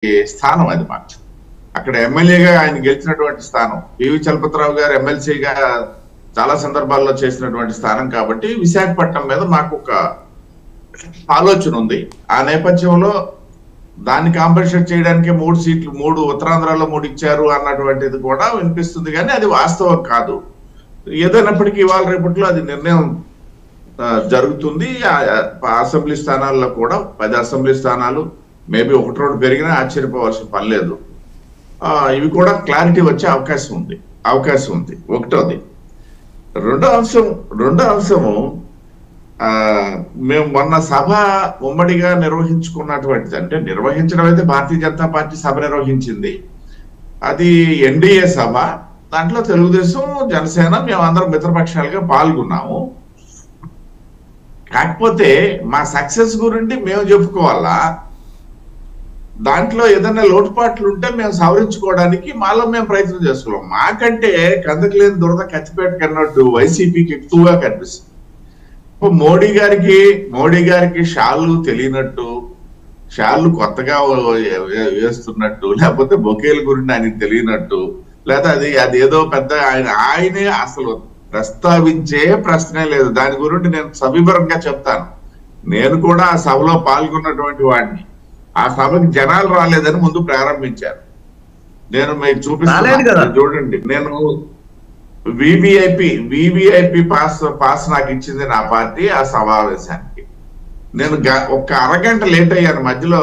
స్థానం అది మాకు. అక్కడ ఎమ్మెల్యేగా ఆయన గెలిచినటువంటి స్థానం, పివి చలపతిరావు గారు ఎమ్మెల్సీగా చాలా సందర్భాల్లో చేసినటువంటి స్థానం కాబట్టి విశాఖపట్నం మీద మాకు ఒక ఆలోచన ఉంది. ఆ నేపథ్యంలో దాన్ని కాంపెన్సేట్ చేయడానికి 3 సీట్లు 3 ఉత్తరాంధ్రలో 3 ఇచ్చారు అన్నటువంటిది కూడా వినిపిస్తుంది, కానీ అది వాస్తవం కాదు. ఏదైనప్పటికీ ఇవాళ రేపట్లో అది నిర్ణయం జరుగుతుంది. అసెంబ్లీ స్థానాల్లో కూడా 10 అసెంబ్లీ స్థానాలు మేబీ 1-2 పెరిగినా ఆశ్చర్యపోవాల్సిన పని లేదు. ఇవి కూడా క్లారిటీ వచ్చే అవకాశం ఉంది. ఒకటోది. రెండో అంశము మేము మొన్న సభ ఉమ్మడిగా నిర్వహించుకున్నటువంటిది, అంటే నిర్వహించడం అయితే భారతీయ జనతా పార్టీ సభ నిర్వహించింది. అది ఎన్డీఏ సభ. దాంట్లో తెలుగుదేశం, జనసేన మేమందరం మిత్రపక్షాలుగా పాల్గొన్నాము. కాకపోతే మా సక్సెస్ గురించి మేము చెప్పుకోవాలా, దాంట్లో ఏదైనా లోటుపాట్లు ఉంటే మేము సవరించుకోవడానికి మాలో మేము ప్రయత్నం చేసుకోవాలి. మాకంటే కందకు లేని దురద కత్తిపేట కన్నట్టు వైసీపీకి ఎక్కువగా కనిపిస్తుంది. మోడీ గారికి షాళ్ళు తెలియనట్టు, షాళ్ళు కొత్తగా వేస్తున్నట్టు, లేకపోతే బొకేల గురించి ఆయనకి తెలియనట్టు, లేదా అది ఏదో పెద్ద ఆయనే అసలు ప్రస్తావించే ప్రశ్నే లేదు. దాని గురించి నేను సవివరంగా చెప్తాను. నేను కూడా ఆ సభలో పాల్గొన్నటువంటి వాడిని. ఆ సభకి జనాలు రాలేదని ముందు ప్రారంభించారు. నేను మీకు చూపిస్తాను, చూడండి. నేను వివిఐపి పాస్ నాకు ఇచ్చింది నా పార్టీ ఆ సమావేశానికి. నేను ఒక్క అరగంట లేట్ అయ్యాను. మధ్యలో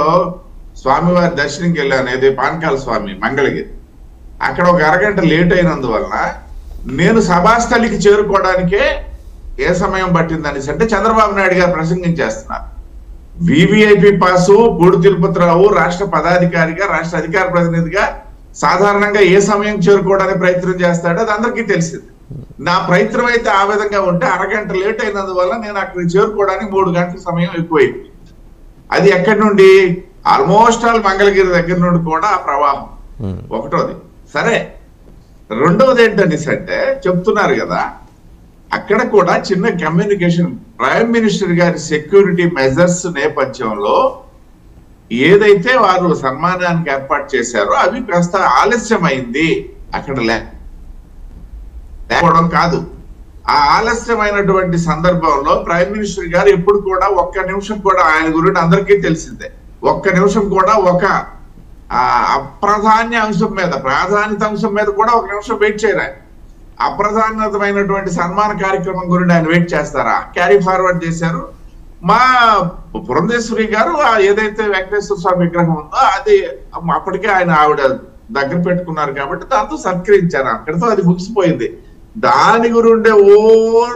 స్వామివారి దర్శనంకి వెళ్ళాను, ఏది పానకాల స్వామి మంగళగిరి. అక్కడ ఒక అరగంట లేట్ అయినందువలన నేను సభాస్థలికి చేరుకోవడానికే ఏ సమయం పట్టిందనేసి అంటే చంద్రబాబు నాయుడు గారు ప్రసంగించేస్తున్నారు. వివిఐపి పాసు బూడి తిరుపతిరావు రాష్ట్ర పదాధికారిగా, రాష్ట్ర అధికార ప్రతినిధిగా సాధారణంగా ఏ సమయం చేరుకోవడానికి ప్రయత్నం చేస్తాడో అది అందరికీ తెలిసింది. నా ప్రయత్నం అయితే ఆ విధంగా ఉంటే అరగంట లేట్ అయినందువల్ల నేను అక్కడికి చేరుకోవడానికి 3 గంటల సమయం ఎక్కువైంది. అది ఎక్కడి నుండి, ఆల్మోస్ట్ ఆల్ మంగళగిరి దగ్గర నుండి కూడా ఆ ప్రవాహం. ఒకటోది. సరే, రెండవది ఏంటనేసి అంటే చెప్తున్నారు కదా, అక్కడ కూడా చిన్న కమ్యూనికేషన్. ప్రైమ్ మినిస్టర్ గారి సెక్యూరిటీ మెజర్స్ నేపథ్యంలో ఏదైతే వారు సన్మానానికి ఏర్పాటు చేశారో అవి కాస్త ఆలస్యమైంది. అక్కడ లేకపోవడం కాదు, ఆ ఆలస్యమైనటువంటి సందర్భంలో ప్రైమ్ మినిస్టర్ గారు ఎప్పుడు కూడా ఒక్క నిమిషం కూడా, ఆయన గురించి అందరికీ తెలిసిందే, ఒక్క నిమిషం కూడా ఒక అప్రాధాన్య అంశం మీద, ప్రాధాన్యత అంశం మీద కూడా 1 నిమిషం వెయిట్ చేయరా. అప్రధాన్యతమైనటువంటి సన్మాన కార్యక్రమం గురించి ఆయన వెయిట్ చేస్తారా? క్యారీ ఫార్వర్డ్ చేశారు. మా పురంధేశ్వరి గారు ఏదైతే వెంకటేశ్వర స్వామి విగ్రహం ఉందో అది అప్పటికే ఆవిడ దగ్గర పెట్టుకున్నారు కాబట్టి దాంతో సత్కరించారు. అక్కడితో అది ముగిసిపోయింది. దాని గురిండే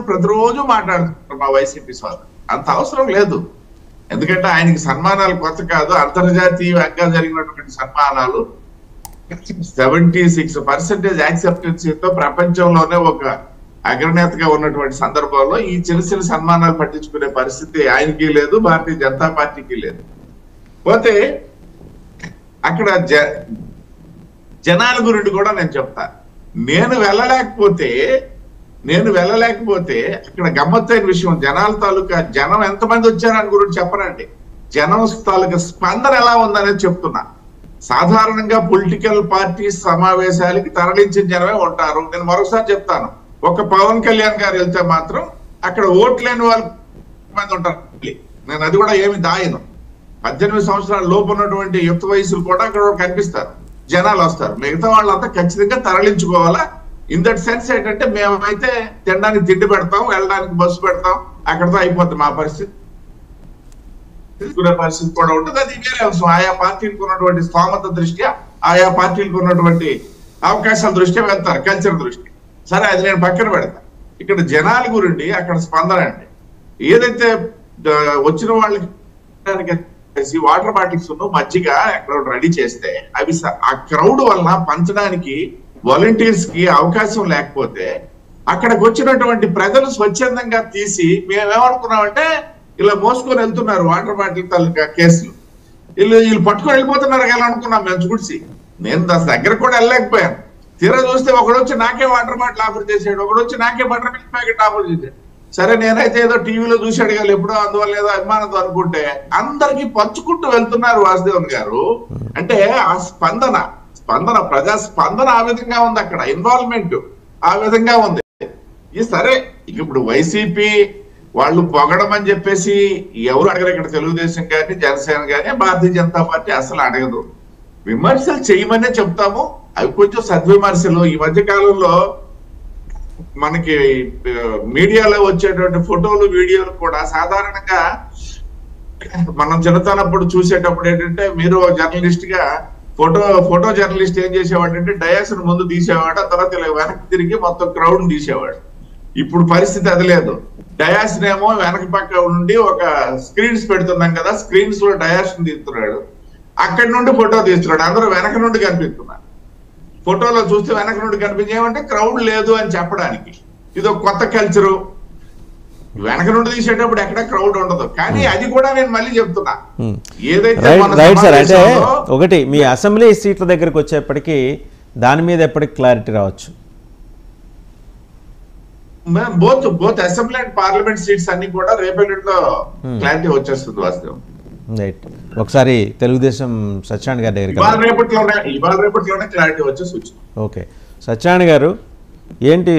ప్రతిరోజు మాట్లాడుతున్నారు మా వైసీపీ సోదరు. అంత అవసరం లేదు. ఎందుకంటే ఆయనకి సన్మానాలు కొత్త కాదు, అంతర్జాతీయంగా జరిగినటువంటి సన్మానాలు 76% యాక్సెప్టెన్సీతో ప్రపంచంలోనే ఒక అగ్రనేతగా ఉన్నటువంటి సందర్భంలో ఈ చిన్న సన్మానాలు పట్టించుకునే పరిస్థితి ఆయనకి లేదు, భారతీయ జనతా పార్టీకి లేదు. పోతే అక్కడ జనాల గురించి కూడా నేను చెప్తా. నేను వెళ్ళలేకపోతే అక్కడ గమ్మత్తైన విషయం, జనాల తాలూకా జనం ఎంతమంది వచ్చారని గురించి చెప్పనండి, జనం తాలూకా స్పందన ఎలా ఉందనేది చెప్తున్నా. సాధారణంగా పొలిటికల్ పార్టీ సమావేశాలకి తరలించిన జనమే ఉంటారు. నేను మరోసారి చెప్తాను, ఒక పవన్ కళ్యాణ్ గారు వెళ్తే మాత్రం అక్కడ ఓట్లేని వాళ్ళు మంది ఉంటారు. నేను అది కూడా ఏమి దాయను. 18 సంవత్సరాల లోపు ఉన్నటువంటి యుక్త వయసులు కూడా అక్కడ కనిపిస్తారు, జనాలు వస్తారు. మిగతా వాళ్ళంతా ఖచ్చితంగా తరలించుకోవాలా. ఇన్ దట్ సెన్స్ ఏంటంటే మేమైతే తినడానికి తిండి పెడతాం, వెళ్ళడానికి బస్సు పెడతాం, అక్కడతో అయిపోతుంది మా పరిస్థితి. తీసుకునే పరిస్థితి కూడా ఉంటుంది. అది వేరే అంశం. ఆయా పార్టీలకు ఉన్నటువంటి స్థోమత దృష్ట్యా, ఆయా పార్టీలకు ఉన్నటువంటి అవకాశాల దృష్ట్యా వెళ్తారు, కల్చర్ దృష్టి. సరే, అది నేను పక్కన పెడతా. ఇక్కడ జనాల గురించి అక్కడ స్పందన అంటే ఏదైతే వచ్చిన వాళ్ళకి వాటర్ బాటిల్స్ మజ్జిగ ఎక్కడ రెడీ చేస్తే అవి ఆ క్రౌడ్ వలన పంచడానికి వాలంటీర్స్ కి అవకాశం లేకపోతే అక్కడికి వచ్చినటువంటి ప్రజలు స్వచ్ఛందంగా తీసి మేమేమనుకున్నామంటే ఇలా మోసుకొని వెళ్తున్నారు వాటర్ బాటిల్ తాలూకా కేసులు, వీళ్ళు పట్టుకొని వెళ్ళిపోతున్నారు ఎలా అనుకున్నాం మేము చూసి. నేను దాని దగ్గర కూడా వెళ్ళలేకపోయాను. తీరా చూస్తే ఒకడు వచ్చి నాకే వాటర్ బాటిల్ ఆఫర్ చేసాడు, ఒకడు వచ్చి నాకే బటర్ మిల్క్ ప్యాకెట్ ఆఫర్ చేశాడు. సరే నేనైతే ఏదో టీవీలో చూశాడు కదా ఎప్పుడో, అందువల్ల ఏదో అభిమానంతో అనుకుంటే అందరికి పంచుకుంటూ వెళ్తున్నారు వాసుదేవన్ గారు. అంటే ఆ స్పందన ప్రజా స్పందన ఆ విధంగా ఉంది, అక్కడ ఇన్వాల్వ్మెంట్ ఆ విధంగా ఉంది. ఇది సరే, ఇప్పుడు వైసీపీ వాళ్ళు పొగడమని చెప్పేసి ఎవరు అడగరు ఇక్కడ, తెలుగుదేశం కానీ జనసేన కానీ భారతీయ జనతా పార్టీ అసలు అడగదు. విమర్శలు చేయమనే చెప్తాము, అవి కొంచెం సద్విమర్శలు. ఈ మధ్య కాలంలో మనకి మీడియాలో వచ్చేటువంటి ఫోటోలు వీడియోలు కూడా సాధారణంగా మనం చిన్నతనప్పుడు చూసేటప్పుడు ఏంటంటే, మీరు జర్నలిస్ట్ గా ఫోటో జర్నలిస్ట్ ఏం చేసేవాడు అంటే డయాస్ ముందు తీసేవాడు, ఆ తర్వాత ఇలా వెనక్కి తిరిగి మొత్తం క్రౌడ్ తీసేవాడు. ఇప్పుడు పరిస్థితి అది లేదు. డయాస్ నేమో వెనక పక్క నుండి ఒక స్క్రీన్స్ పెడుతున్నాం కదా, స్క్రీన్స్ లో డయాస్ తీస్తున్నాడు, అక్కడి నుండి ఫోటో తీస్తున్నాడు, అందరూ వెనక నుండి కనిపిస్తున్నారు. ఫోటోలో చూస్తే వెనక నుండి కనిపించేమంటే క్రౌడ్ లేదు అని చెప్పడానికి. ఇది ఒక కొత్త కల్చరు. వెనక నుండి తీసేటప్పుడు ఎక్కడ క్రౌడ్ ఉండదు. కానీ అది కూడా నేను మళ్ళీ చెప్తున్నా, ఏదైతే అంటే ఒకటి మీ అసెంబ్లీ సీట్ల దగ్గరకు వచ్చేప్పటికీ దాని మీద ఎప్పటికి క్లారిటీ రావచ్చు. Both assembly and parliament seats అన్ని కూడా రేపటిలో క్లారిటీ వచ్చేస్తుంది వాస్తవం. రైట్, ఒకసారి తెలుగుదేశం సత్యనారాయణ గారి దగ్గరికి ఇవాళ రేపట్లోనే క్లారిటీ వచ్చే సూచన. ఓకే, సత్యనారాయణ గారు ఏంటి